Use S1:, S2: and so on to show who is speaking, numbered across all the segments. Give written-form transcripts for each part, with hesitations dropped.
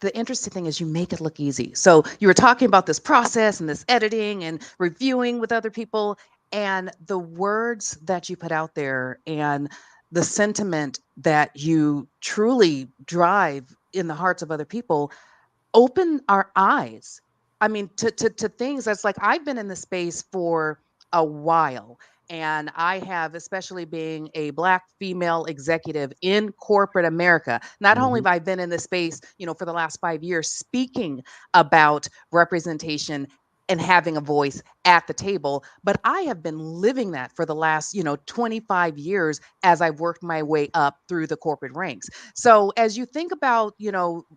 S1: the interesting thing is you make it look easy. So you were talking about this process and this editing and reviewing with other people, and the words that you put out there and the sentiment that you truly drive in the hearts of other people open our eyes. I mean, to things that's like I've been in the space for a while. And I have, especially being a Black female executive in corporate America, not only
S2: Hmm.
S1: have I been in the space, for the last 5 years, speaking about representation and having a voice at the table, but I have been living that for the last, 25 years as I've worked my way up through the corporate ranks. So as you think about,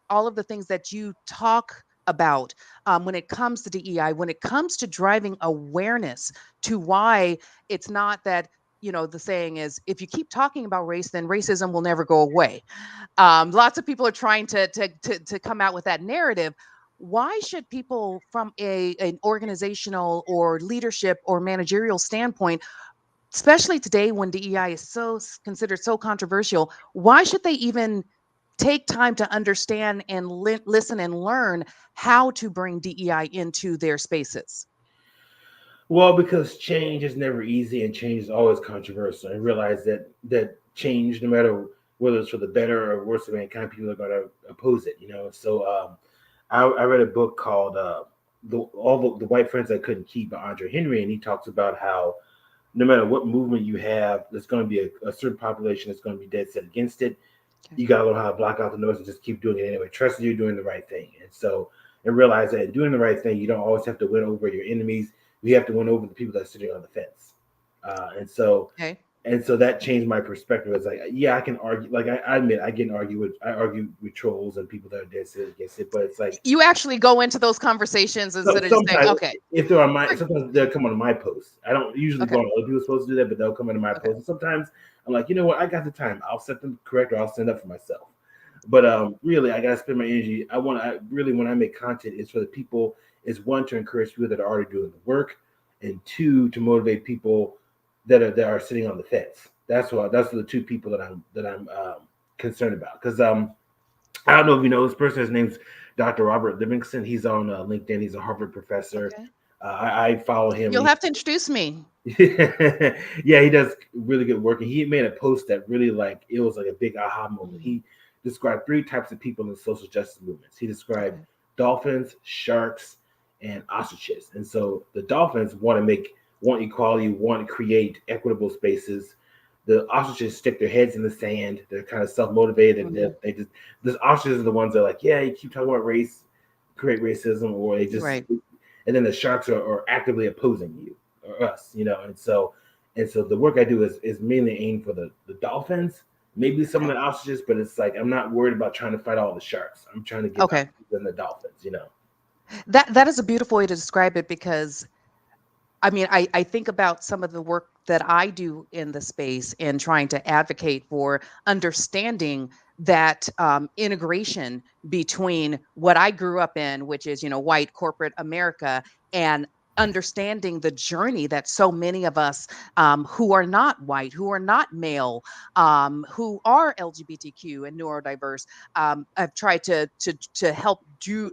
S1: all of the things that you talk about when it comes to DEI, when it comes to driving awareness to why it's not that, the saying is, if you keep talking about race, then racism will never go away. Lots of people are trying to come out with that narrative. Why should people from an organizational or leadership or managerial standpoint, especially today when DEI is considered so controversial, why should they even take time to understand and listen and learn how to bring DEI into their spaces?
S2: Well, because change is never easy and change is always controversial. And realize that change, no matter whether it's for the better or worse of mankind, people are going to oppose it. So I read a book called "The White Friends I Couldn't Keep" by Andre Henry, and he talks about how no matter what movement you have, there's going to be a certain population that's going to be dead set against it.
S1: Okay.
S2: You got to learn how to block out the noise and just keep doing it anyway. Trust you're doing the right thing. And realize that in doing the right thing, you don't always have to win over your enemies. You have to win over the people that are sitting on the fence. Uh, and so
S1: Okay.
S2: and so that changed my perspective. It's like, yeah, I can argue. Like I admit, I argue with trolls and people that are dead set against it. But it's like,
S1: You actually go into those conversations
S2: so
S1: instead of just saying,
S2: sometimes
S1: okay,
S2: if they're on my,
S1: great.
S2: sometimes they'll come on my post. I don't usually go
S1: Okay.
S2: on other people's posts to do that, but they'll come into my
S1: Okay.
S2: post. And sometimes I'm like, you know what, I got the time. I'll set them correct, or I'll stand up for myself. But really, I gotta spend my energy. I really, when I make content, is for the people. Is one, to encourage people that are already doing the work, and two, to motivate people that are sitting on the fence. That's the two people that I'm concerned about. Because I don't know if you know this person. His name's Dr. Robert Livingston. He's on LinkedIn. He's a Harvard professor.
S1: Okay.
S2: I follow him.
S1: You'll have to introduce me.
S2: Yeah, he does really good work. And he made a post that really, like, it was like a big aha moment.
S1: Mhm.
S2: He described three types of people in social justice movements. He described
S1: Okay.
S2: dolphins, sharks, and ostriches. And so the dolphins want equality, want to create equitable spaces. The ostriches stick their heads in the sand. They're kind of self motivated, and
S1: Okay.
S2: they just the ostriches are the ones that are like, yeah, you keep talking about race, create racism, or they just,
S1: Right.
S2: and then the sharks are actively opposing you or us. And so the work I do is mainly aimed for the dolphins, maybe some of
S1: Okay.
S2: the ostriches, but it's like I'm not worried about trying to fight all the sharks. I'm trying to get the
S1: Okay.
S2: ostriches and the dolphins.
S1: That is a beautiful way to describe it because I mean, I think about some of the work that I do in the space and trying to advocate for understanding that integration between what I grew up in, which is, white corporate America, and understanding the journey that so many of us who are not white, who are not male, who are LGBTQ and neurodiverse, have tried to help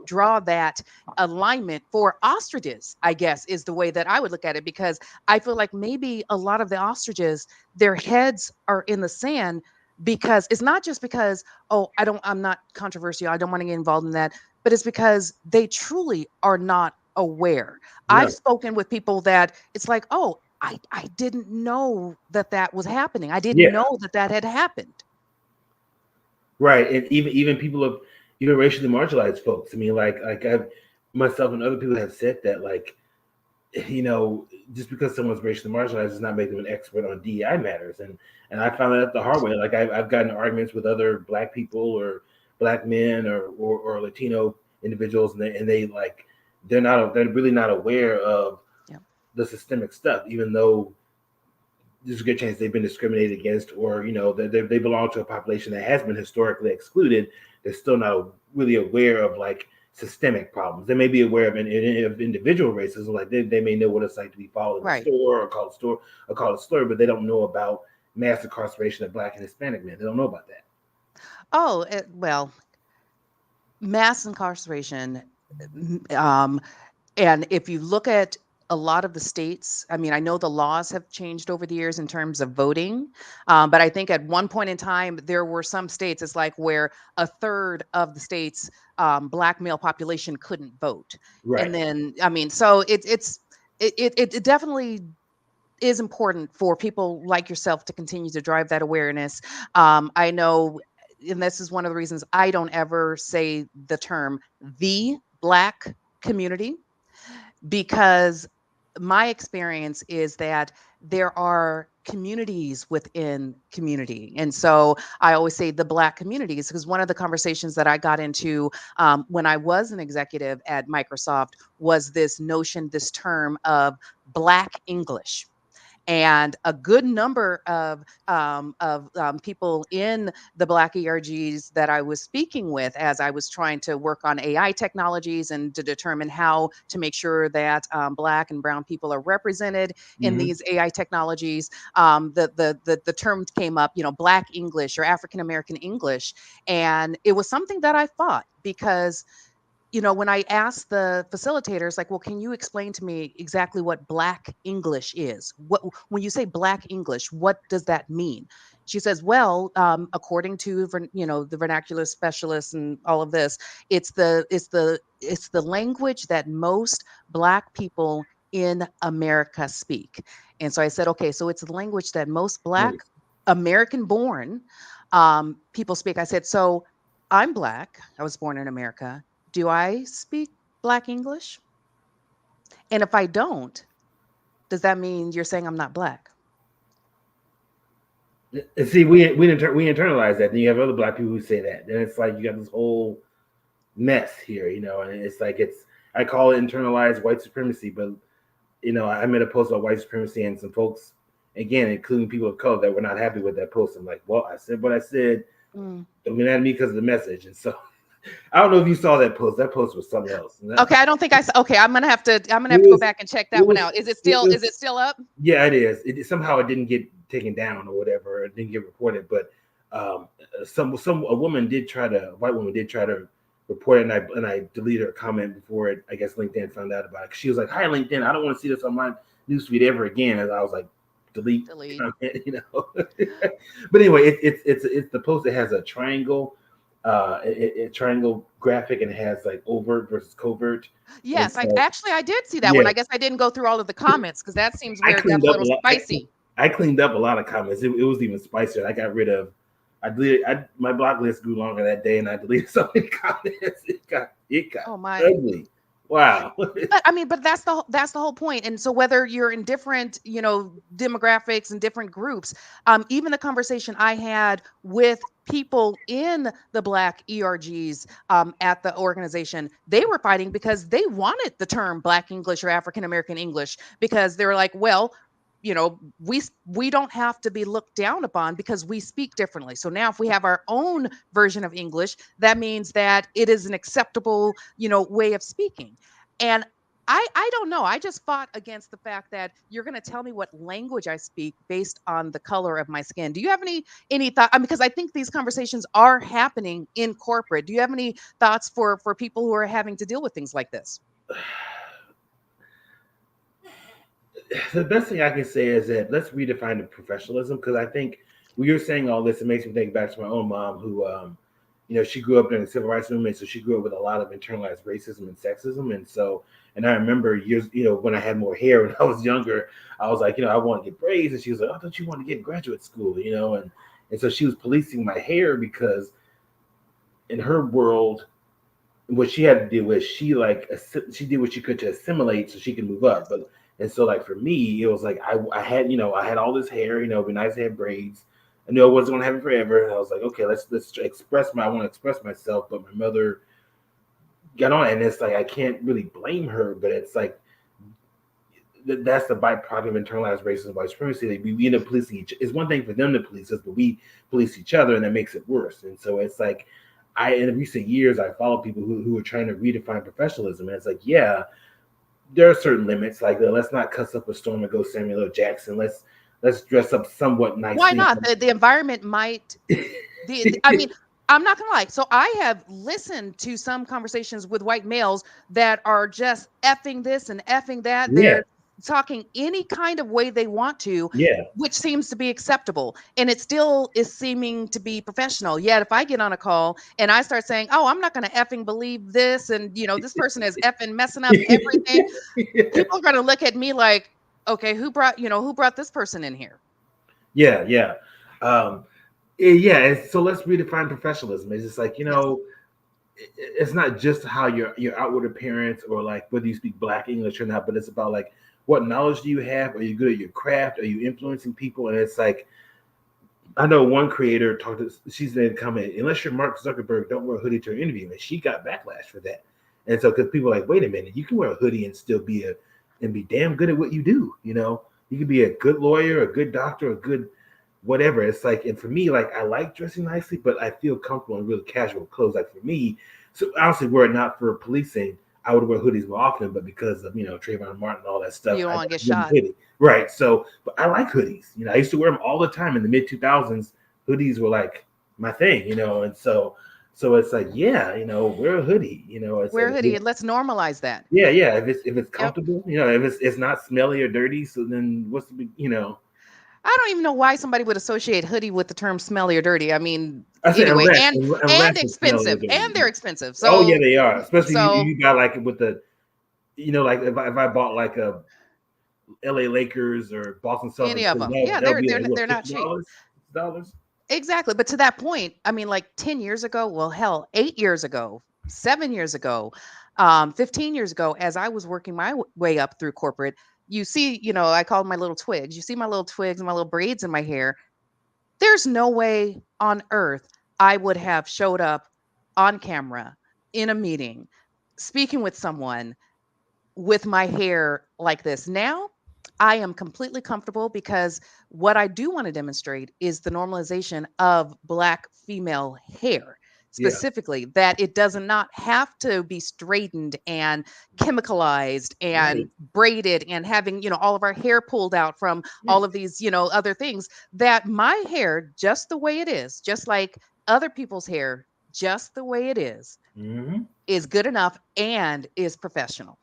S1: draw that alignment for ostriches, I guess, is the way that I would look at it, because I feel like maybe a lot of the ostriches, their heads are in the sand, because it's not just because, oh, I'm not controversial, I don't want to get involved in that, but it's because they truly are not aware. I've
S2: No.
S1: spoken with people that it's like, oh, I didn't know that that was happening. I didn't
S2: Yeah.
S1: know that that had happened.
S2: Right. And even people of even racially marginalized folks. I mean, like I've myself and other people have said that, like, you know, just because someone's racially marginalized does not make them an expert on DEI matters. And I found that out the hard way. Like I've gotten arguments with other black people or black men or Latino individuals, and they like they're really not aware of
S1: Yeah.
S2: the systemic stuff, even though there's a good chance they've been discriminated against, or they belong to a population that has been historically excluded. They're still not really aware of, like, systemic problems. They may be aware of individual racism, like they may know what it's like to be followed in a
S1: Right.
S2: store or called a slur, but they don't know about mass incarceration of Black and Hispanic men. They don't know about that.
S1: Oh, well, mass incarceration, um, and if you look at a lot of the states, I mean, I know the laws have changed over the years in terms of voting, but I think at one point in time, there were some states, it's like where a third of the state's Black male population couldn't vote. And
S2: Right.
S1: then, I mean, so it definitely is important for people like yourself to continue to drive that awareness. I know, and this is one of the reasons I don't ever say the term the Black community, because my experience is that there are communities within community. And so I always say the Black communities, because one of the conversations that I got into when I was an executive at Microsoft was this notion, this term of Black English. And a good number of people in the Black ERGs that I was speaking with as I was trying to work on AI technologies and to determine how to make sure that Black and Brown people are represented in
S2: Hmm.
S1: these AI technologies. The term came up, Black English or African American English, and it was something that I fought because when I asked the facilitators, like, well, can you explain to me exactly what Black English is? What, when you say Black English, what does that mean? She says, well, according to the vernacular specialists and all of this, it's the language that most Black people in America speak. And so I said, okay, so it's the language that most Black
S2: Nice.
S1: American born people speak. I said, so I'm Black. I was born in America. Do I speak Black English? And if I don't, does that mean you're saying I'm not Black?
S2: And see, we internalize that. Then you have other Black people who say that. Then it's like you got this whole mess here, and it's like I call it internalized white supremacy, but I made a post about white supremacy and some folks, again, including people of color, that were not happy with that post. I'm like, well, I said what I said.
S1: Mm.
S2: Don't get mad at me because of the message. And so I don't know if you saw that post. That post was something else. And
S1: Okay, I don't think okay, I'm gonna have to go
S2: was
S1: back and check
S2: it
S1: that one
S2: was
S1: out. Is it
S2: it
S1: still is
S2: was
S1: it still up?
S2: yeah, it is. Somehow it didn't get taken down or whatever. It didn't get reported, but um, a woman did try to a white woman did try to report it, and I deleted her comment before I guess LinkedIn found out about it. She was like, "Hi LinkedIn, I don't want to see this on my newsfeed ever again." And I was like, "Delete
S1: Delete.
S2: comment." But anyway, it's the post that has a triangle, a triangle graphic, and it has like overt versus covert, and
S1: Yes, I
S2: so
S1: actually I did see that
S2: yeah,
S1: one. I guess I didn't go through all of the comments because that seems
S2: I
S1: where it got
S2: cleaned
S1: a
S2: up a
S1: little
S2: lot.
S1: spicy.
S2: I cleaned up a lot of comments. It was even spicier. I got rid of. I deleted. My block list grew longer that day, and I deleted so many comments. It got
S1: Oh my.
S2: ugly. Wow.
S1: But I mean, but that's the whole point. And so whether you're in different, demographics and different groups, even the conversation I had with people in the Black ERGs at the organization, they were fighting because they wanted the term Black English or African American English because they were like, well, we don't have to be looked down upon because we speak differently. So now if we have our own version of English, that means that it is an acceptable, way of speaking. And I don't know. I just fought against the fact that you're going to tell me what language I speak based on the color of my skin. Do you have any thought? I mean, because I think these conversations are happening in corporate. Do you have any thoughts for people who are having to deal with things like this?
S2: The best thing I can say is that let's redefine the professionalism, because I think when you're saying all this, it makes me think back to my own mom who, she grew up during the civil rights movement, so she grew up with a lot of internalized racism and sexism, and so. And I remember years, when I had more hair when I was younger, I was like, I want to get braids, and she was like, "Oh, don't you want to get in graduate school?" And so she was policing my hair because in her world, what she had to do was she did what she could to assimilate so she could move up.
S1: Yes.
S2: But and so like for me, it was like I had I had all this hair, it'd be nice to have braids. I knew I wasn't gonna have it forever. And I was like, okay, let's express I want to express myself. But my mother got on it, and it's like I can't really blame her, but it's like that's the byproduct of internalized racism and white supremacy. Like we end up policing it's one thing for them to police us, but we police each other, and that makes it worse. And so it's like in recent years I follow people who are trying to redefine professionalism, and it's like, yeah, there are certain limits. Like let's not cuss up a storm and go Samuel L. Jackson. Let's dress up somewhat
S1: Why
S2: nicely.
S1: not? The environment might I mean, I'm not gonna lie. So I have listened to some conversations with white males that are just effing this and effing that.
S2: Yeah,
S1: They're talking any kind of way they want to,
S2: yeah,
S1: which seems to be acceptable. And it still is seeming to be professional. Yet if I get on a call and I start saying, oh, I'm not gonna effing believe this, and this person is effing messing up everything,
S2: yeah,
S1: people are gonna look at me like, okay, who brought this person in here?
S2: yeah, yeah. Um, yeah. So let's redefine professionalism. It's just like
S1: Yes.
S2: it's not just how your outward appearance or like whether you speak black English or not, but it's about like what knowledge do you have? Are you good at your craft? Are you influencing people? And it's like I know one creator talked to she's made a comment, unless you're Mark Zuckerberg, don't wear a hoodie to her interview. And she got backlash for that. And so because people are like, wait a minute, you can wear a hoodie and still be damn good at what you do, you know? You could be a good lawyer, a good doctor, a good whatever. It's like, and for me, like I like dressing nicely, but I feel comfortable in really casual clothes. Like for me, so honestly, were it not for policing, I would wear hoodies more often. But because of Trayvon Martin and all that stuff,
S1: You don't
S2: I
S1: want to get
S2: wouldn't
S1: shot.
S2: hoodie. Right. So, but I like hoodies. I used to wear them all the time in the mid 2000s. Hoodies were like my thing. And so it's like, yeah, wear a hoodie. It's
S1: Wear a
S2: and
S1: hoodie and let's normalize that.
S2: yeah, yeah. If it's
S1: Yep.
S2: comfortable, if it's not smelly or dirty, so then what's the big.
S1: I don't even know why somebody would associate hoodie with the term smelly or dirty. I mean,
S2: I say
S1: anyway,
S2: unless
S1: and
S2: unless it's smelly or
S1: expensive, and
S2: dirty.
S1: they're expensive.
S2: Oh yeah,
S1: So
S2: they are. Especially if
S1: so
S2: you got like with like if I bought like a L.A. Lakers or Boston
S1: any
S2: Celtics,
S1: of
S2: then
S1: them, yeah,
S2: that'll be like what
S1: they're not cheap.
S2: $50.
S1: Exactly. But to that point, I mean, like 10 years ago, well, hell, 8 years ago, 7 years ago, 15 years ago, as I was working my way up through corporate, you see, I call them my little twigs. You see my little twigs and my little braids in my hair. There's no way on earth I would have showed up on camera in a meeting speaking with someone with my hair like this. Now, I am completely comfortable because what I do want to demonstrate is the normalization of Black female hair,
S2: Yeah,
S1: specifically, that it does not have to be straightened and chemicalized
S2: right.
S1: and braided and having, all of our hair pulled out from all
S2: Right.
S1: of these, other things. That my hair, just the way it is, just like other people's hair, just the way it
S2: Hmm.
S1: is good enough and is professional.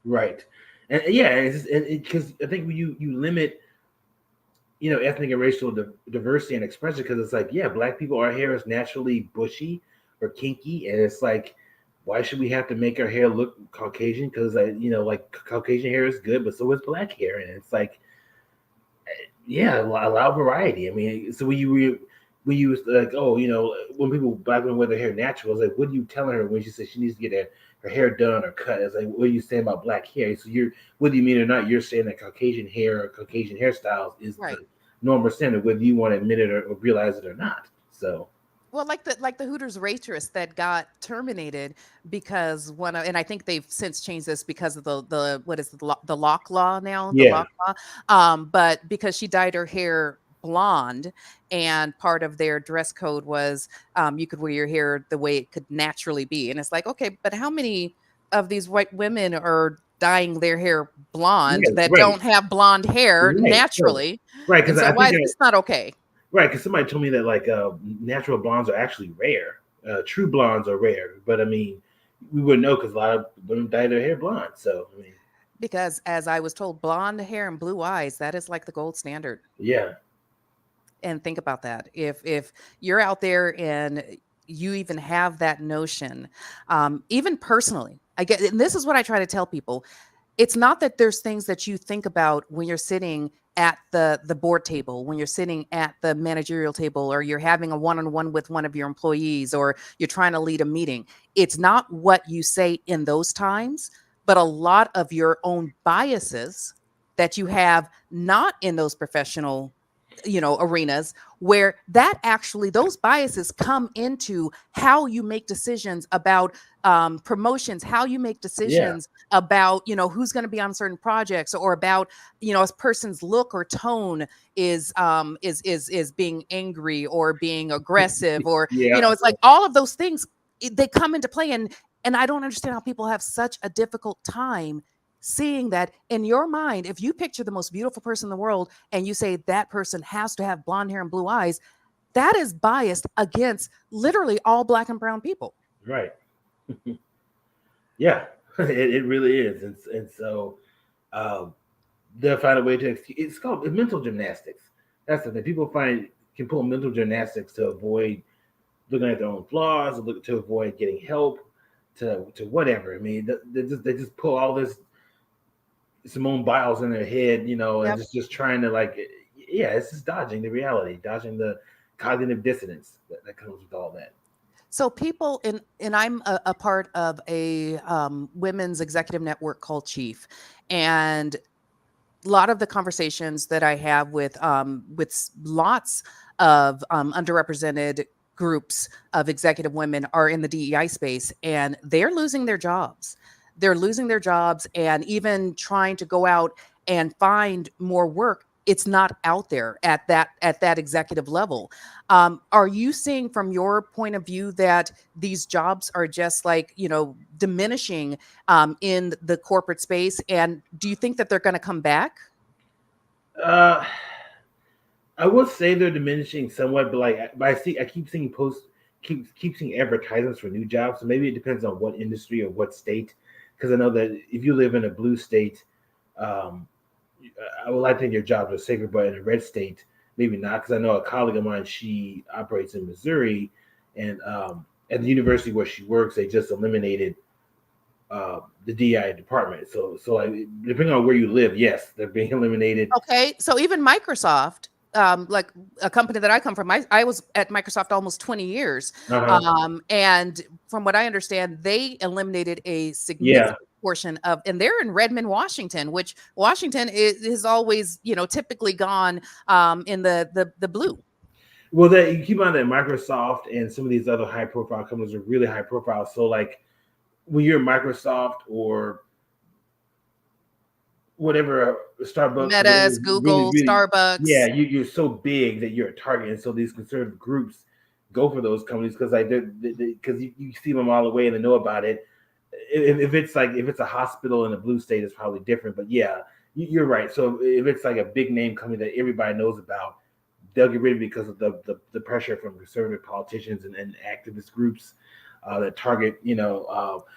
S2: Right. And yeah, it's because I think when you limit ethnic and racial diversity and expression, because it's like, yeah, black people, our hair is naturally bushy or kinky, and it's like, why should we have to make our hair look Caucasian? Because like Caucasian hair is good, but so is black hair, and it's like, yeah, allow variety. I mean, so when you was like, oh, when people black women wear their hair natural, it's like, what are you telling her when she says she needs to get her hair done or cut? It's like, what are you saying about black hair? So whether you mean it or not, you're saying that Caucasian hair or Caucasian hairstyles is the
S1: Right.
S2: normal standard, whether you want to admit it or realize it or not. So
S1: Well, like the Hooters waitress that got terminated because and I think they've since changed this because of the what is it, the lock law now, the
S2: yeah,
S1: lock law. But because she dyed her hair blonde, and part of their dress code was you could wear your hair the way it could naturally be, and it's like, okay, but how many of these white women are dyeing their hair blonde
S2: yeah,
S1: that
S2: right,
S1: don't have blonde hair
S2: right, right,
S1: naturally?
S2: right.
S1: And
S2: Because
S1: so
S2: I
S1: why
S2: think
S1: is this not okay?
S2: right, because somebody told me that like natural blondes are actually rare. True blondes are rare, but I mean, we wouldn't know because a lot of women dye their hair blonde. So I mean,
S1: Because as I was told, blonde hair and blue eyes, that is like the gold standard.
S2: yeah,
S1: And think about that. If you're out there and you even have that notion, even personally, I get, and this is what I try to tell people. It's not that there's things that you think about when you're sitting at the board table, when you're sitting at the managerial table, or you're having a one-on-one with one of your employees, or you're trying to lead a meeting. It's not what you say in those times, but a lot of your own biases that you have not in those professional arenas, where that actually those biases come into how you make decisions about promotions, how you make
S2: yeah,
S1: decisions about who's going to be on certain projects, or about a person's look or tone is being angry or being aggressive, or
S2: yeah,
S1: it's like all of those things, they come into play. And I don't understand how people have such a difficult time seeing that in your mind. If you picture the most beautiful person in the world and you say that person has to have blonde hair and blue eyes, that is biased against literally all Black and brown people.
S2: Right. Yeah, it really is, and so um, they'll find a way to. It's called mental gymnastics. That's the thing. People find can pull mental gymnastics to avoid looking at their own flaws, look to avoid getting help, to whatever. I mean, they just pull all this Simone Biles in their head, and
S1: Yep.
S2: just trying to like, yeah, it's just dodging the reality, dodging the cognitive dissonance that comes with all that.
S1: So people and I'm a part of a women's executive network called Chief, and a lot of the conversations that I have with lots of underrepresented groups of executive women are in the DEI space, and they're losing their jobs. They're losing their jobs, and even trying to go out and find more work. It's not out there at that executive level. Are you seeing from your point of view that these jobs are just like diminishing in the corporate space? And do you think that they're going to come back?
S2: Uh, I will say they're diminishing somewhat, but I keep seeing posts, keep seeing advertisements for new jobs. So maybe it depends on what industry or what state, because I know that if you live in a blue state, um, I would like to think your jobs are safer, but in a red state, maybe not. Because I know a colleague of mine, she operates in Missouri, and at the university where she works, they just eliminated the DI department. So like depending on where you live, yes, they're being eliminated.
S1: Okay, so even Microsoft, like a company that I come from, I was at Microsoft almost 20 years.
S2: Uh huh.
S1: And from what I understand, they eliminated a significant
S2: Yeah.
S1: portion of, and they're in Redmond, Washington, which Washington is always, typically gone in the blue.
S2: Well, that you keep on that Microsoft and some of these other high profile companies are really high profile. So like when you're Microsoft or whatever Starbucks or whatever
S1: Metas,
S2: is really
S1: Google,
S2: really, yeah,
S1: Starbucks.
S2: you're so big that you're a target, and so these conservative groups go for those companies because like because you see them all the way and they know about it. If it's like if it's a hospital in a blue state, it's probably different. But yeah, you're right. So if it's like a big name company that everybody knows about, they'll get rid of it because of the pressure from conservative politicians and activist groups that target,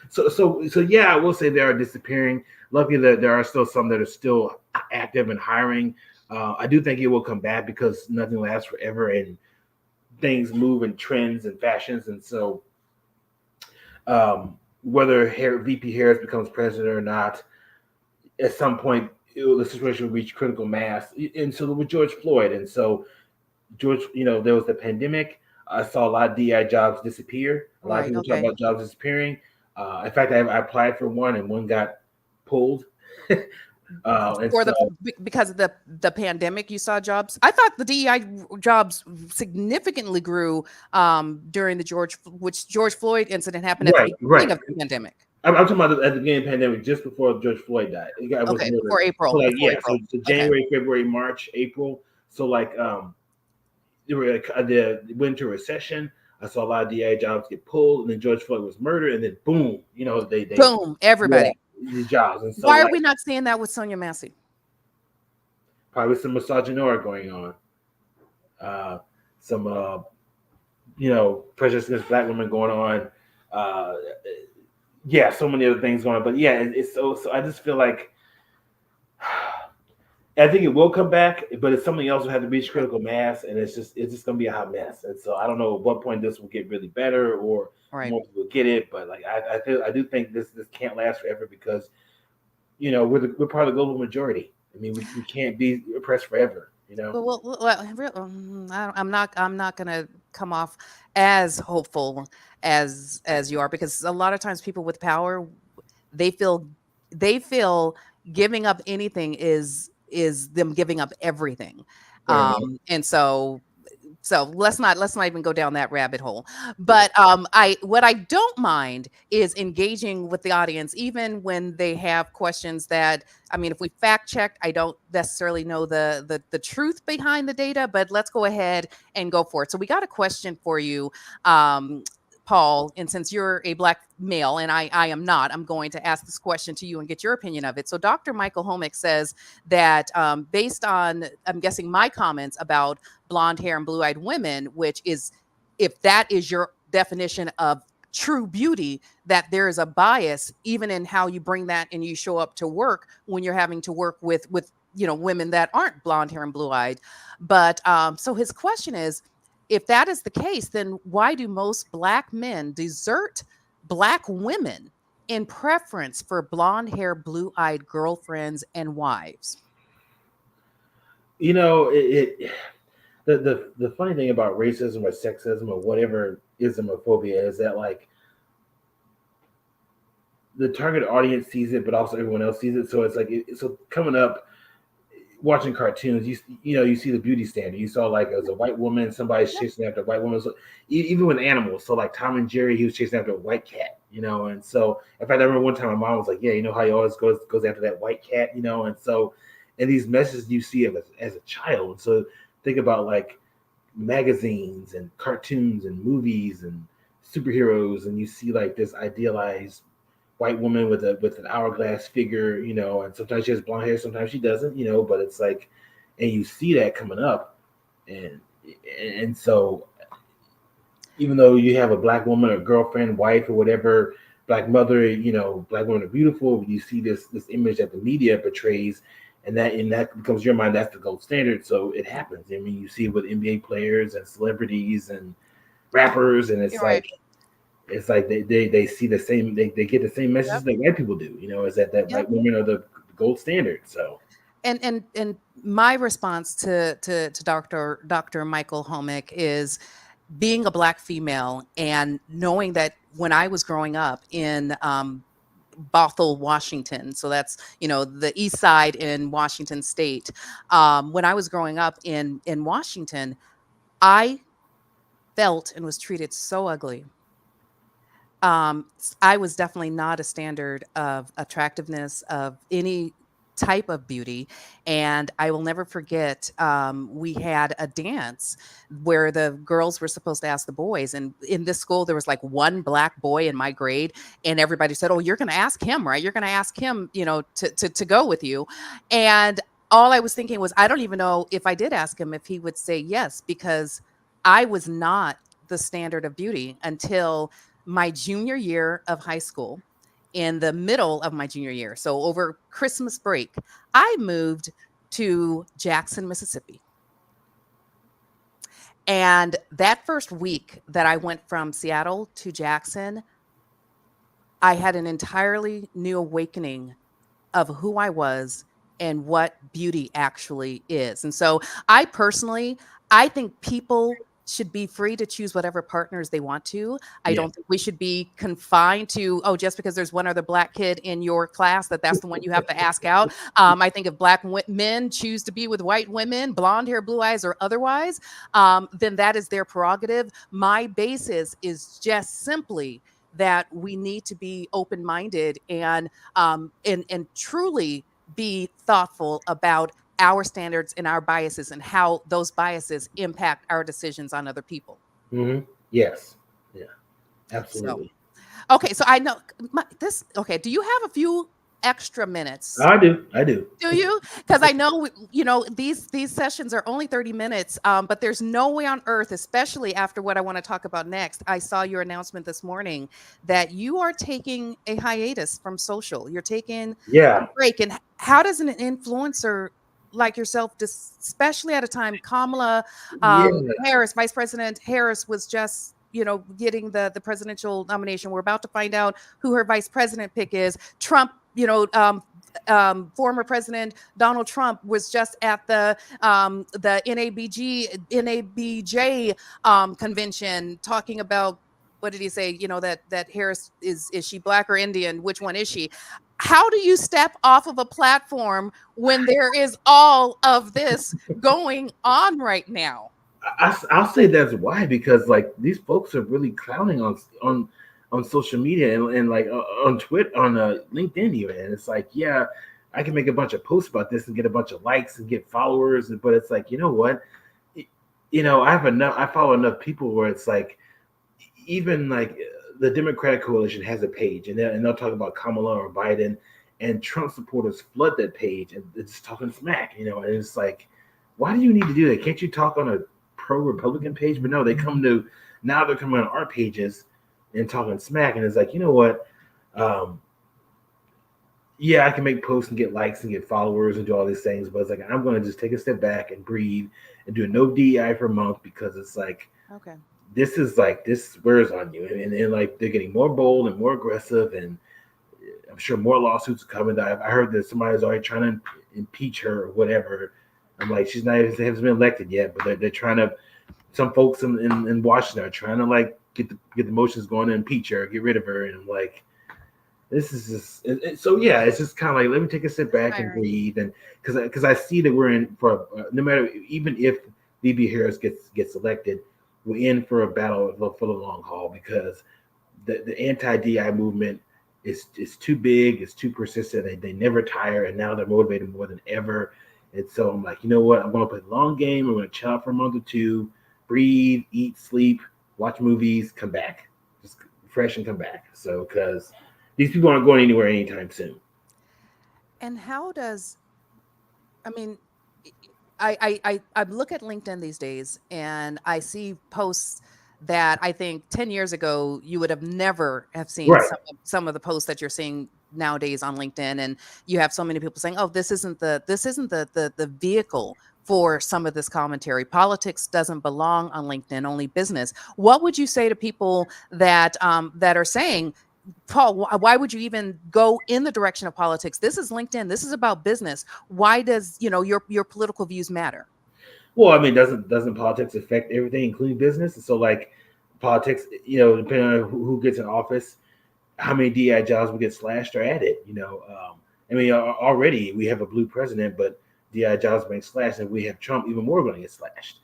S2: so yeah, I will say they are disappearing. Luckily, that there are still some that are still active and hiring. I do think it will come back because nothing lasts forever and things move in trends and fashions, and so whether VP Harris becomes president or not, at some point the situation will reach critical mass. And so with George Floyd, and so George, there was the pandemic. I saw a lot of DI jobs disappear. A lot of
S1: Right.
S2: people talk
S1: Okay.
S2: about jobs disappearing. In fact, I applied for one and one got pulled. And
S1: For
S2: so,
S1: because of the pandemic, you saw jobs. I thought the DEI jobs significantly grew during which George Floyd incident happened at the
S2: right, right.
S1: beginning of the pandemic.
S2: I'm talking about at the beginning of the pandemic, just before George Floyd died. The guy was
S1: Okay,
S2: murdered. So like,
S1: before
S2: yeah, so,
S1: April.
S2: so
S1: Okay.
S2: January, February, March, April. So like, they were the went into recession. I saw a lot of DA jobs get pulled, and then George Floyd was murdered, and then boom, they
S1: Boom,
S2: yeah,
S1: everybody.
S2: the jobs, and so
S1: Why are
S2: like
S1: we not seeing that with Sonia Massey?
S2: probably some misogynoir going on, some prejudice against black women going on, uh, yeah, so many other things going on, but yeah, it's so I just feel like I think it will come back, but it's something else will have to reach
S1: Right.
S2: critical mass, and it's just gonna be a hot mess. And so I don't know at what point this will get really better or
S1: Right.
S2: more people get it, but like I do think this can't last forever because we're part of the global majority. I mean we can't be oppressed forever.
S1: I'm not gonna come off as hopeful as you are, because a lot of times people with power, they feel they feel giving up anything is them giving up everything.
S2: Fair enough.
S1: And so let's not even go down that rabbit hole. But I what I don't mind is engaging with the audience even when they have questions that, I mean, if we fact checked, I don't necessarily know the truth behind the data, but let's go ahead and go for it. So we got a question for you. um Paul, and since you're a black male and I am not, I'm going to ask this question to you and get your opinion of it. So Dr. Michael Homick says that based on, I'm guessing, my comments about blonde hair and blue eyed women, which is, if that is your definition of true beauty, that there is a bias even in how you bring that and you show up to work when you're having to work with women that aren't blonde hair and blue eyed. But so his question is, if that is the case, then why do most black men desert black women in preference for blonde hair, blue eyed girlfriends and wives?
S2: You know, the funny thing about racism or sexism or whatever Islamophobia is that like the target audience sees it, but also everyone else sees it. So it's like so coming up watching cartoons, you see the beauty standard. You saw like as a white woman, somebody's
S1: Yep.
S2: chasing after a white woman. So even with animals, so like Tom and Jerry, he was chasing after a white cat, And so in fact, I remember one time my mom was like, "Yeah, you know how he always goes after that white cat, And so and these messages you see of as a child. So think about like magazines and cartoons and movies and superheroes, and you see like this idealized white woman with an hourglass figure, and sometimes she has blonde hair, sometimes she doesn't, but it's like, and you see that coming up, and and so even though you have a black woman or girlfriend, wife, or whatever, black mother, black women are beautiful, you see this image that the media portrays, and that becomes your mind. That's the gold standard. So it happens. I mean, you see it with NBA players and celebrities and rappers, and
S1: You're right.
S2: it's like they see the same, they get the same messages
S1: Yep.
S2: that white people do, is that
S1: Yep.
S2: white women are the gold standard. So
S1: And my response to Dr. Michael Homick is, being a black female and knowing that when I was growing up in Bothell, Washington, so that's the east side in Washington State. When I was growing up in Washington, I felt and was treated so ugly. I was definitely not a standard of attractiveness of any type of beauty. And I will never forget, we had a dance where the girls were supposed to ask the boys. And in this school, there was like one black boy in my grade. And everybody said, "Oh, you're going to ask him, right? You're going to ask him, to go with you." And all I was thinking was, I don't even know if I did ask him if he would say yes, because I was not the standard of beauty until my junior year of high school. In the middle of my junior year, so over Christmas break, I moved to Jackson, Mississippi. And that first week that I went from Seattle to Jackson, I had an entirely new awakening of who I was and what beauty actually is. And so I personally, I think people should be free to choose whatever partners they want to. I
S2: yeah.
S1: don't think we should be confined to, oh, just because there's one other black kid in your class, that's the one you have to ask out. I think if black men choose to be with white women, blonde hair, blue eyes, or otherwise, then that is their prerogative. My basis is just simply that we need to be open-minded and truly be thoughtful about our standards and our biases and how those biases impact our decisions on other people.
S2: Hmm. Yes. Yeah.
S1: So,
S2: Absolutely.
S1: okay, so I know this. Okay, do you have a few extra minutes?
S2: I do.
S1: Do you? Because I know, these sessions are only 30 minutes, but there's no way on earth, especially after what I want to talk about next. I saw your announcement this morning that you are taking a hiatus from social. You're taking a
S2: Yeah.
S1: break. And how does an influencer like yourself, especially at a time Kamala
S2: Yeah.
S1: Harris, Vice President Harris, was just getting the presidential nomination. We're about to find out who her vice president pick is. Trump, former President Donald Trump was just at the NABJ convention talking about, what did he say? That Harris is she black or Indian? Which one is she? How do you step off of a platform when there is all of this going on right now?
S2: I'll say that's why, because like these folks are really clowning on social media and like on Twitter, on LinkedIn even, and it's like, yeah, I can make a bunch of posts about this and get a bunch of likes and get followers, but it's like, you know what, I follow enough people where it's like even like the Democratic coalition has a page, and they'll talk about Kamala or Biden, and Trump supporters flood that page and it's talking smack, and it's like, why do you need to do that? Can't you talk on a pro Republican page? But no, they're coming on our pages and talking smack, and it's like, you know what? Um, yeah, I can make posts and get likes and get followers and do all these things, but it's like I'm going to just take a step back and breathe and do a no DEI for a month because it's like
S1: Okay.
S2: this wears on you, and like they're getting more bold and more aggressive, and I'm sure more lawsuits are coming. I heard that somebody's already trying to impeach her or whatever. I'm like, she's not even hasn't been elected yet, but they're trying to. Some folks in Washington are trying to like get the motions going to impeach her, get rid of her, and I'm like, this is just so yeah. It's just kind of like let me take a step back and
S1: Inspiring.
S2: breathe, and because I see that we're in for no matter even if VB Harris gets elected, we're in for a battle for the long haul because the anti DI movement is too big, it's too persistent. They never tire, and now they're motivated more than ever. And so I'm like, you know what? I'm going to play the long game. I'm going to chill out for a month or two, breathe, eat, sleep, watch movies, come back, just refresh and come back. So because these people aren't going anywhere anytime soon.
S1: And how does, I mean, I look at LinkedIn these days and I see posts that I think 10 years ago you would have never have seen
S2: Right.
S1: some of the posts that you're seeing nowadays on LinkedIn. And you have so many people saying, oh, this isn't the vehicle for some of this commentary. Politics doesn't belong on LinkedIn, only business. What would you say to people that are saying, Paul, why would you even go in the direction of politics? This is LinkedIn. This is about business. Why does, your political views matter?
S2: Well, I mean, doesn't politics affect everything, including business? And so, like, politics, depending on who gets in office, how many DI jobs will get slashed or added. I mean, already we have a blue president, but DI jobs being slashed, and we have Trump, even more going to get slashed.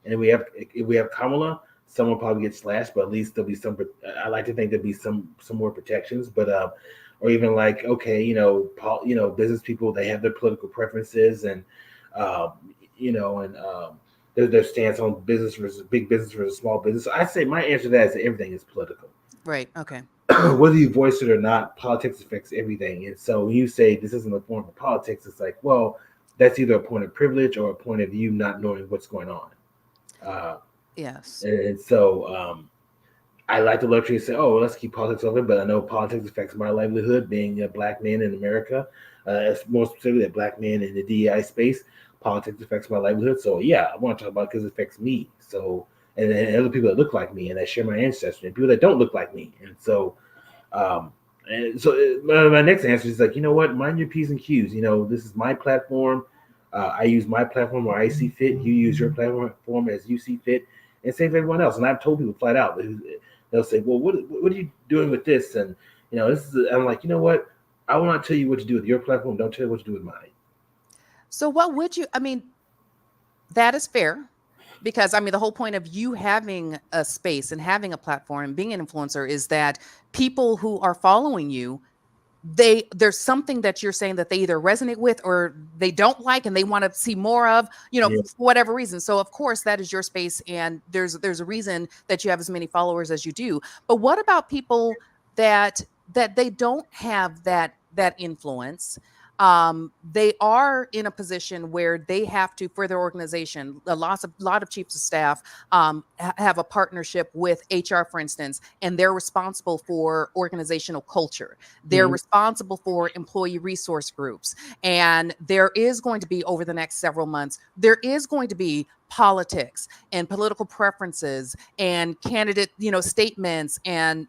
S2: And then if we have Kamala, some will probably get slashed, but at least there'll be some. I like to think there'll be some more protections, but or even like okay, business people they have their political preferences and um, their stance on business versus big business versus small business. So I say my answer to that is that everything is political.
S1: Right. Okay.
S2: Whether you voice it or not, politics affects everything. And so when you say this isn't a form of politics, it's like, well, that's either a point of privilege or a point of you not knowing what's going on. Uh,
S1: Yes.
S2: and so I like the luxury to say, oh, well, let's keep politics open, but I know politics affects my livelihood being a black man in America, more specifically a black man in the DEI space. Politics affects my livelihood. So, yeah, I want to talk about it because it affects me. So, and other people that look like me and that share my ancestry and people that don't look like me. Um, and so my next answer is like, you know what? Mind your P's and Q's. This is my platform. I use my platform where I see fit. You use your platform as you see fit. And same for everyone else. And I've told people flat out, they'll say, well, what are you doing with this? And, I'm like, you know what? I will not tell you what to do with your platform. Don't tell you what to do with mine.
S1: So what would you, I mean, that is fair because I mean the whole point of you having a space and having a platform and being an influencer is that people who are following you, there's something that you're saying that they either resonate with or they don't like and they want to see more of,
S2: Yeah.
S1: for whatever reason. So of course that is your space and there's a reason that you have as many followers as you do. But what about people that they don't have that influence? They are in a position where they have to, for their organization, a lot of chiefs of staff have a partnership with HR, for instance, and they're responsible for organizational culture. They're
S2: Mhm.
S1: responsible for employee resource groups. And there is going to be, over the next several months, there is going to be politics and political preferences and candidate, statements and,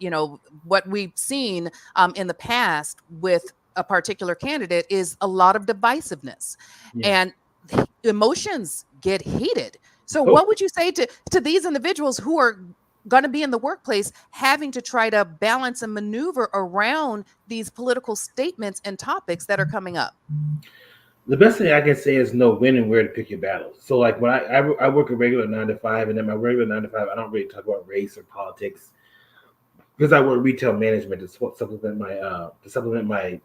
S1: what we've seen in the past with a particular candidate is a lot of divisiveness
S2: Yeah.
S1: and emotions get heated. So
S2: Oh,
S1: what would you say to these individuals who are going to be in the workplace having to try to balance and maneuver around these political statements and topics that are coming up?
S2: the best thing I can say is know when and where to pick your battles. So, like when I work a regular 9 to 5, and then my regular 9 to 5, I don't really talk about race or politics because I work retail management to supplement my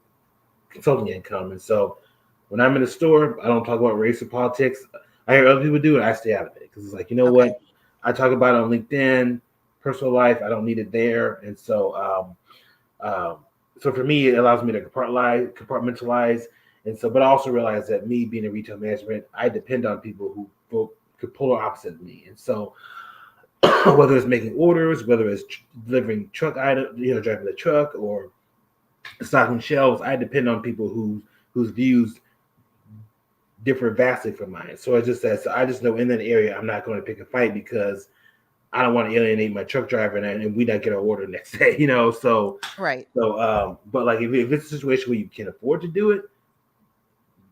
S2: consulting income. And so when I'm in the store, I don't talk about race or politics. I hear other people do it, I stay out of it because it's like, you know
S1: Okay.
S2: what? I talk about it on LinkedIn. personal life. I don't need it there, and um, so for me, it allows me to compartmentalize, and so. But I also realize that me being in retail management, I depend on people who could polar opposite of me, and so whether it's making orders, whether it's delivering truck item, driving the truck or stocking shelves, I depend on people whose views differ vastly from mine. So it just says, so I just know in that area I'm not going to pick a fight because I don't want to alienate my truck driver and we not get our order next day, So
S1: Right.
S2: but like if it's a situation where you can afford to do it,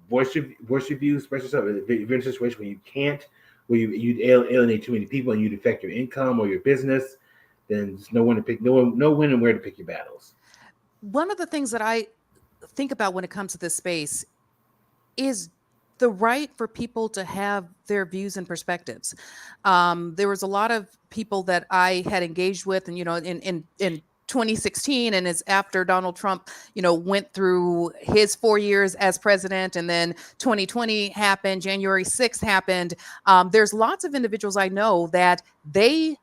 S2: voice your views, express yourself. If you're in a situation where you can't, where you'd alienate too many people and you'd affect your income or your business, then just know when and where to pick your battles.
S1: One of the things that I think about when it comes to this space is the right for people to have their views and perspectives. There was a lot of people that I had engaged with, and in 2016, and it's after Donald Trump, went through his 4 years as president, and then 2020 happened, January 6th happened. There's lots of individuals I know that they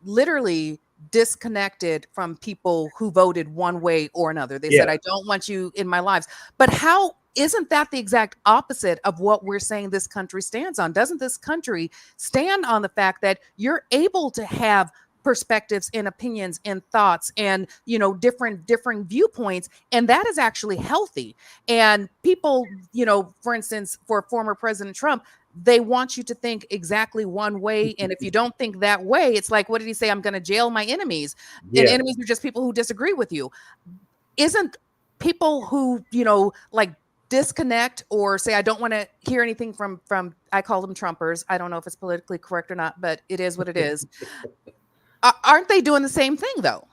S1: literally disconnected from people who voted one way or another. They said,
S2: Yeah,
S1: I don't want you in my lives. But how isn't that the exact opposite of what we're saying this country stands on? Doesn't this country stand on the fact that you're able to have perspectives and opinions and thoughts and different viewpoints, and that is actually healthy? And people, for instance, for former President Trump, they want you to think exactly one way, and if you don't think that way, it's like, what did he say? I'm going to jail my enemies. And
S2: yeah.
S1: enemies are just people who disagree with you. Isn't people who like disconnect or say, I don't want to hear anything from I call them Trumpers, I don't know if it's politically correct or not, but it is what it is. Aren't they doing the same thing though?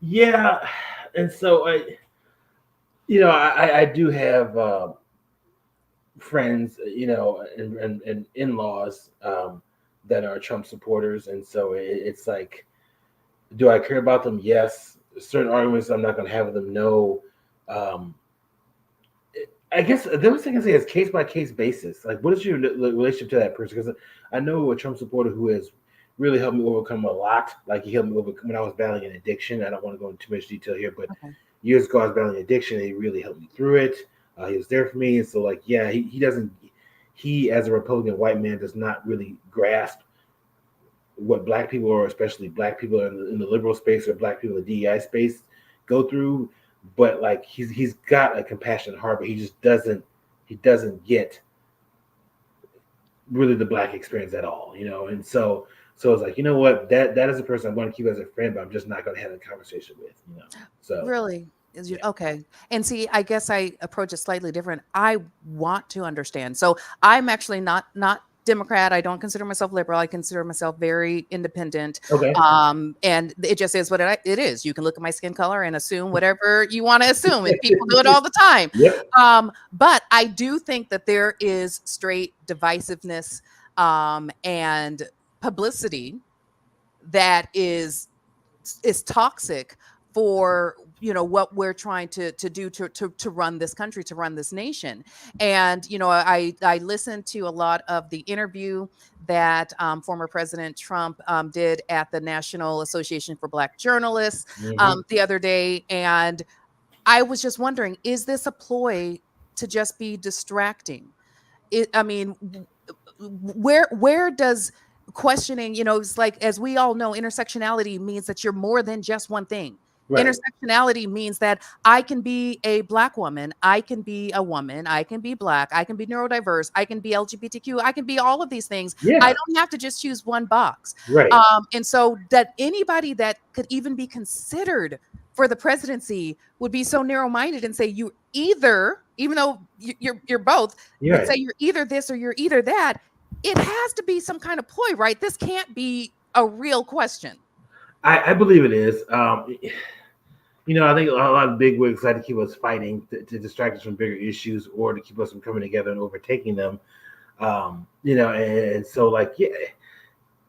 S2: Yeah, and so I do have friends, and in-laws that are Trump supporters, and so it's like, do I care about them? Yes. Certain arguments I'm not going to have with them. No. Um, I guess the only thing I can say is case by case basis. Like, what is your relationship to that person? Because I know a Trump supporter who has really helped me overcome a lot. Like, he helped me overcome when I was battling an addiction. I don't want to go into too much detail here, but
S1: Okay.
S2: years ago I was battling addiction, and he really helped me through it. He was there for me, and so like, yeah, he doesn't. He, as a Republican white man, does not really grasp what black people, or especially black people in the liberal space or black people in the DEI space, go through. But like, he's got a compassionate heart, but he doesn't get really the black experience at all, And so it's like, you know what, that is a person I want to keep as a friend, but I'm just not going to have a conversation with. So
S1: Really? Is you
S2: yeah,
S1: okay? And see, I guess I approach it slightly different. I want to understand. So I'm actually not Democrat. I don't consider myself liberal. I consider myself very independent.
S2: okay,
S1: And it just is what it is. You can look at my skin color and assume whatever you want to assume, and people do it all the time.
S2: yep,
S1: But I do think that there is straight divisiveness and publicity that is toxic for what we're trying to do to run this country, to run this nation. And I listened to a lot of the interview that former President Trump did at the National Association for Black Journalists
S2: hmm,
S1: the other day, and I was just wondering, is this a ploy to just be distracting? I mean, where does questioning, it's like, as we all know, intersectionality means that you're more than just one thing.
S2: right,
S1: Intersectionality means that I can be a black woman, I can be a woman, I can be black, I can be neurodiverse, I can be LGBTQ, I can be all of these things. I
S2: yeah,
S1: don't have to just choose one box.
S2: right,
S1: And so that anybody that could even be considered for the presidency would be so narrow-minded and say, you either, even though you're both,
S2: you're
S1: would
S2: right.
S1: say you're either this or you're either that. It has to be some kind of ploy, right? This can't be a real question.
S2: I believe it is. I think a lot of big wigs like to keep us fighting, to distract us from bigger issues, or to keep us from coming together and overtaking them. And so like, yeah,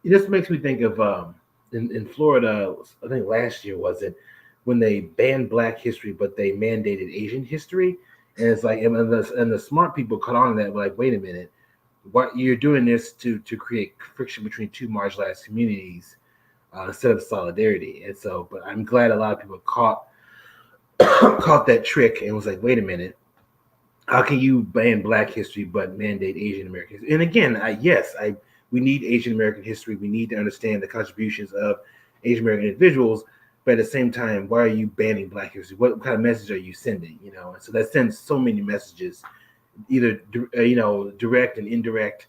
S2: it just makes me think of in Florida, I think last year was it, when they banned Black history, but they mandated Asian history, and it's like, and the smart people caught on to that, like, wait a minute, what you're doing this to create friction between two marginalized communities, instead of solidarity. And so, but I'm glad a lot of people caught caught that trick and was like, wait a minute, how can you ban Black history but mandate Asian American history? And again, yes, we need Asian American history. We need to understand the contributions of Asian American individuals. But at the same time, why are you banning Black history? What kind of message are you sending? And so that sends so many messages, either direct and indirect,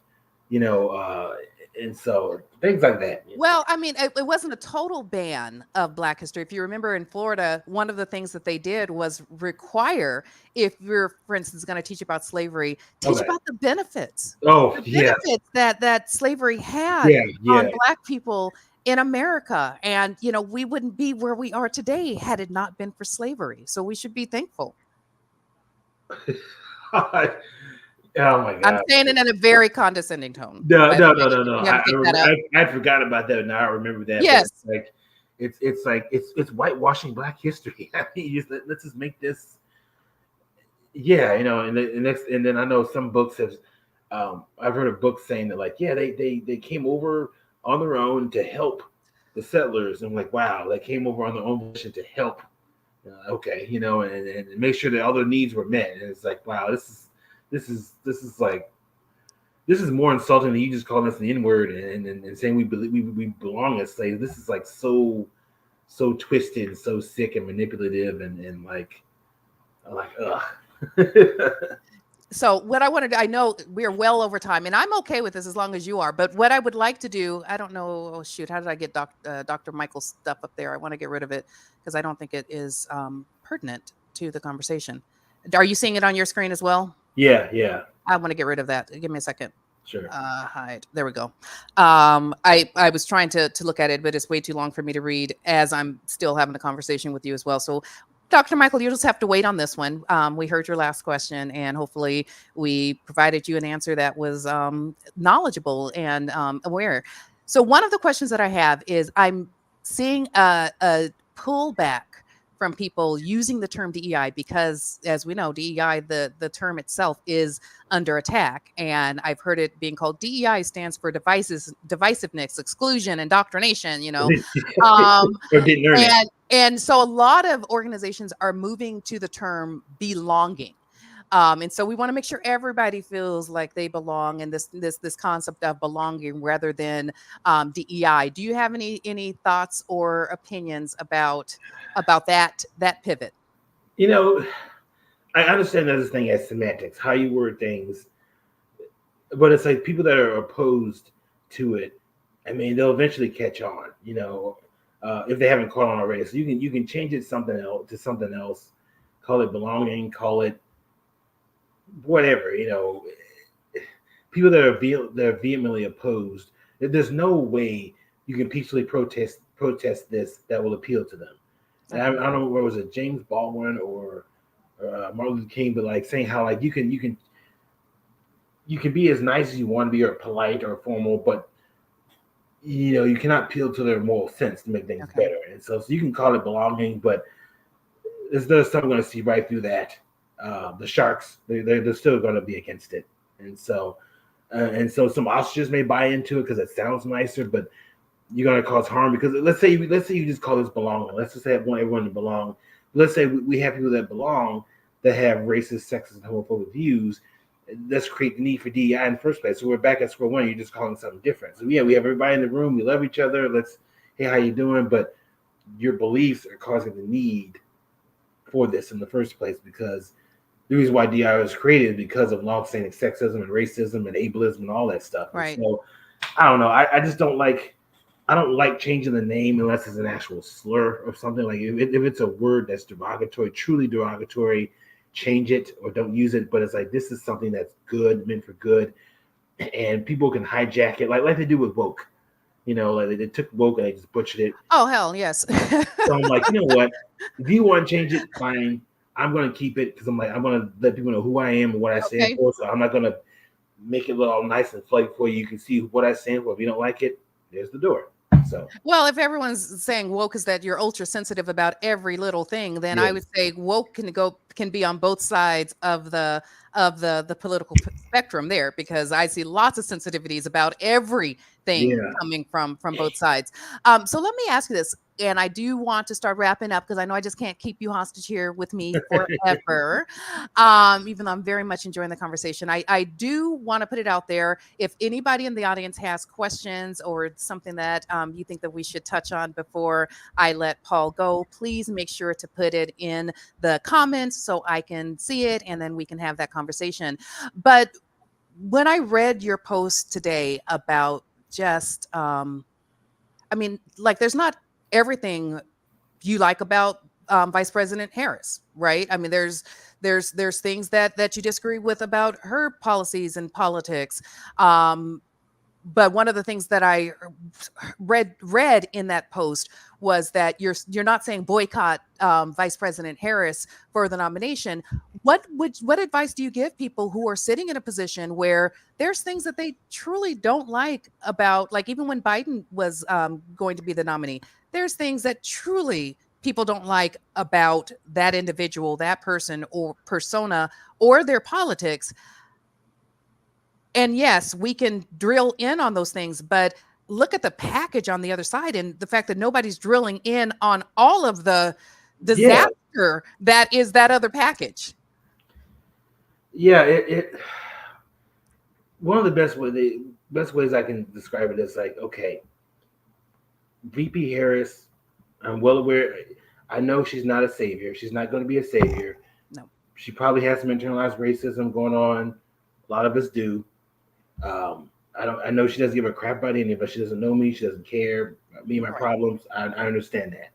S2: you know, uh, and so things like that.
S1: Well, I mean, it wasn't a total ban of Black history. If you remember in Florida, one of the things that they did was require, if you're, for instance, going to teach about slavery, teach
S2: Okay.
S1: about
S2: Oh
S1: the
S2: yeah,
S1: benefits that slavery had
S2: yeah,
S1: on
S2: yeah.
S1: Black people in America. And, we wouldn't be where we are today had it not been for slavery. So we should be thankful.
S2: Oh my
S1: I'm
S2: god.
S1: saying it in a very condescending tone,
S2: No,
S1: by the
S2: no, no,
S1: way.
S2: no, no.
S1: You have to take that out.
S2: I forgot about that. Now I remember that. But
S1: Yes.
S2: it's whitewashing Black history. I mean, let's just make this. Yeah, and the next, and then I know some books have. I've heard of books saying that, like, yeah, they came over on their own to help the settlers. And I'm like, wow, they came over on their own volition to help. Okay, and make sure that all their needs were met. And it's like, wow, this is like, this is more insulting than you just calling us the N word and saying we believe we belong as slaves. This is like so twisted and so sick and manipulative and like ugh.
S1: So what I wanted to, I know we're well over time, and I'm okay with this as long as you are. But what I would like to do, I don't know. Oh shoot, how did I get Dr. Michael's stuff up there? I want to get rid of it because I don't think it is pertinent to the conversation. Are you seeing it on your screen as well?
S2: Yeah,
S1: I want to get rid of that. Give me a second.
S2: sure.
S1: Hide. There we go. I was trying to look at it, but it's way too long for me to read as I'm still having a conversation with you as well. So, Dr. Michael, you'll just have to wait on this one. We heard your last question, and hopefully, we provided you an answer that was knowledgeable and aware. So, one of the questions that I have is I'm seeing a pullback from people using the term DEI because, as we know, DEI, the term itself is under attack. And I've heard it being called DEI stands for divisiveness, exclusion, indoctrination. Um,
S2: Or didn't earn it.
S1: and so a lot of organizations are moving to the term belonging. And so we want to make sure everybody feels like they belong, and this concept of belonging rather than DEI. Do you have any thoughts or opinions about that pivot?
S2: You know, I understand there's this thing as semantics, how you word things, but it's like people that are opposed to it. I mean, they'll eventually catch on. If they haven't caught on already. So you can change it something else, call it belonging, call it whatever. People that are vehemently opposed. There's no way you can peacefully protest this that will appeal to them. And I don't know where was it, James Baldwin or Martin Luther King, but like saying how like you can be as nice as you want to be or polite or formal, but you cannot appeal to their moral sense to make things better. And so you can call it belonging, but there's some going to see right through that. The sharks, they're still going to be against it, and so some ostriches may buy into it because it sounds nicer, but you're going to cause harm because let's say you just call this belonging. Let's just say I want everyone to belong. Let's say we have people that belong that have racist, sexist, and homophobic views. Let's create the need for DEI in the first place. So we're back at square one. You're just calling something different. So yeah, we have everybody in the room. We love each other. Hey, how you doing? But your beliefs are causing the need for this in the first place, because the reason why DEI was created is because of long-standing sexism and racism and ableism and all that stuff.
S1: Right.
S2: And so I don't know. I just don't like. I don't like changing the name unless it's an actual slur or something. Like if it's a word that's derogatory, truly derogatory, change it or don't use it. But it's like, this is something that's good, meant for good, and people can hijack it like they do with woke. Like they took woke and they just butchered it.
S1: Oh hell yes.
S2: So I'm like, you know what? If you want to change it, fine. I'm going to keep it because I'm going to let people know who I am and what I stand for. So I'm not going to make it look all nice and flaky for you. You can see what I stand for. If you don't like it, there's the door. So,
S1: well, if everyone's saying woke is that you're ultra sensitive about every little thing, then I would say woke can be on both sides of the political spectrum there, because I see lots of sensitivities about every thing
S2: Yeah.
S1: coming from both sides. So let me ask you this, and I do want to start wrapping up because I know I just can't keep you hostage here with me forever. Even though I'm very much enjoying the conversation, I do want to put it out there. If anybody in the audience has questions or something that you think that we should touch on before I let Paul go, please make sure to put it in the comments so I can see it and then we can have that conversation. But when I read your post today about just, I mean, like, there's not everything you like about Vice President Harris, right? I mean, there's things that you disagree with about her policies and politics. Um, but one of the things that I read in that post was that you're not saying boycott Vice President Harris for the nomination. What advice do you give people who are sitting in a position where there's things that they truly don't like about, like, even when Biden was going to be the nominee, there's things that truly people don't like about that individual, that person or persona, or their politics. And yes, we can drill in on those things, but look at the package on the other side and the fact that nobody's drilling in on all of the
S2: Yeah.
S1: disaster that is that other package.
S2: Yeah. It one of the best ways I can describe it is like, okay, VP Harris, I'm well aware. I know she's not a savior. She's not going to be a savior.
S1: No.
S2: She probably has some internalized racism going on. A lot of us do. I don't. I know she doesn't give a crap about any of us. She doesn't know me. She doesn't care. Me and my
S1: Right.
S2: problems. I understand that.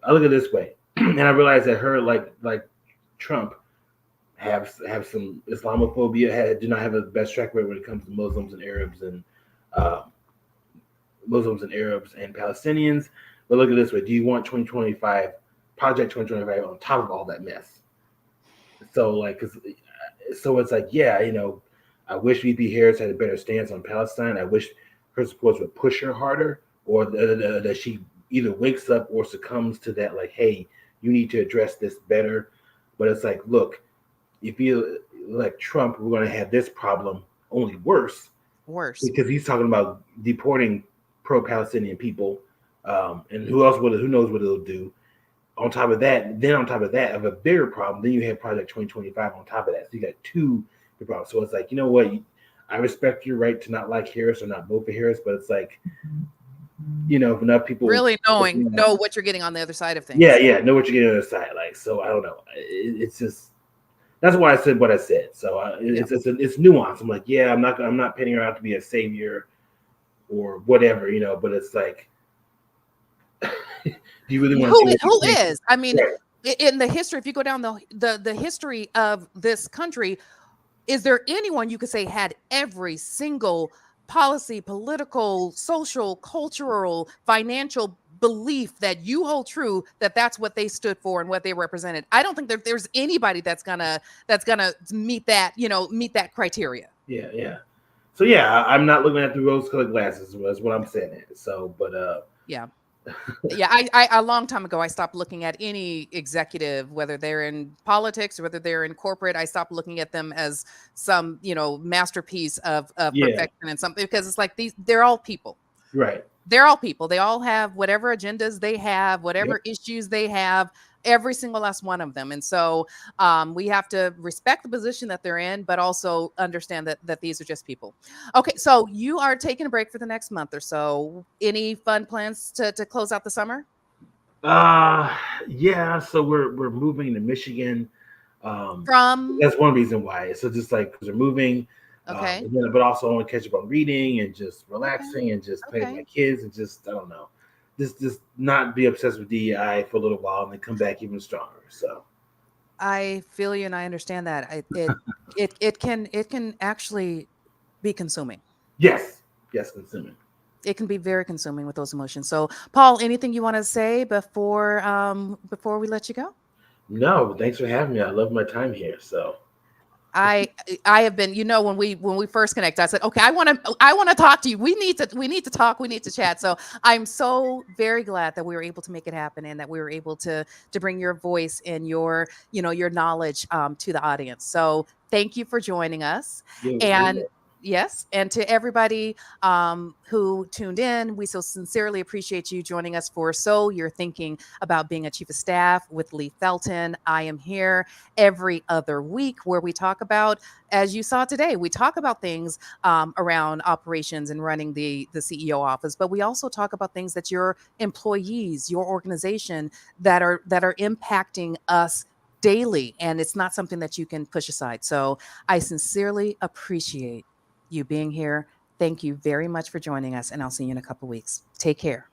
S2: I look at it this way, and I realize that her, like Trump, have some Islamophobia. Do not have a best track record when it comes to uh, Muslims and Arabs and Palestinians. But look at it this way: do you want 2025 Project 2025 on top of all that mess? So like, so it's like, yeah, I wish VP Harris had a better stance on Palestine. I wish her supporters would push her harder, or that she either wakes up or succumbs to that. Like, hey, you need to address this better. But it's like, look, if you like Trump, we're going to have this problem only worse
S1: Worse.
S2: because he's talking about deporting pro-Palestinian people, and who knows what it'll do. On top of that, of a bigger problem, then you have Project 2025 on top of that. So you got two big problems. So it's like, you know what? I respect your right to not like Harris or not vote for Harris, but it's like, if enough people,
S1: Really know what you're getting on the other side of
S2: yeah,
S1: things.
S2: yeah, know what you're getting on the other side. Like, so I don't know. It's just that's why I said what I said. So
S1: Yeah.
S2: it's nuance. I'm like, yeah, I'm not painting her out to be a savior or whatever, but it's like, do you really want to see
S1: Who
S2: what
S1: is? I mean,
S2: right.
S1: in the history, if you go down the history of this country, is there anyone you could say had every single policy, political, social, cultural, financial belief that you hold true, that that's what they stood for and what they represented? I don't think that there's anybody that's gonna meet that criteria.
S2: Yeah, yeah. So yeah, I'm not looking at the rose-colored glasses. That's what I'm saying. So, but
S1: Yeah. Yeah, I a long time ago I stopped looking at any executive, whether they're in politics or whether they're in corporate. I stopped looking at them as some, masterpiece of
S2: yeah,
S1: perfection and something, because it's like they're all people.
S2: right.
S1: They're all people. They all have whatever agendas they have,
S2: Yep.
S1: whatever issues they have, every single last one of them. And so we have to respect the position that they're in, but also understand that these are just people. Okay, so you are taking a break for the next month or so. Any fun plans to close out the summer?
S2: Uh, yeah. So we're moving to Michigan. Um,
S1: From
S2: that's one reason why. So just like because we're moving,
S1: Okay,
S2: but also I want to catch up on reading and just
S1: okay,
S2: relaxing and just playing with my
S1: okay.
S2: kids and just I don't know, just not be obsessed with DEI for a little while and then come back even stronger. So
S1: I feel you and I understand that. It can actually be consuming.
S2: yes, yes, consuming.
S1: It can be very consuming with those emotions. So, Paul, anything you want to say before we let you go?
S2: No, thanks for having me. I love my time here. So
S1: I I have been, when we first connected, I said, okay, I want to talk to you. We need to talk. We need to chat. So I'm so very glad that we were able to make it happen and that we were able to bring your voice and your knowledge to the audience. So thank you for joining us.
S2: you're
S1: And
S2: welcome.
S1: Yes. And to everybody who tuned in, we so sincerely appreciate you joining us for So You're Thinking About Being a Chief of Staff with Leigh Felton. I am here every other week where we talk about, as you saw today, we talk about things around operations and running the CEO office, but we also talk about things that your employees, your organization that are impacting us daily. And it's not something that you can push aside. So I sincerely appreciate you being here. Thank you very much for joining us, and I'll see you in a couple weeks. Take care.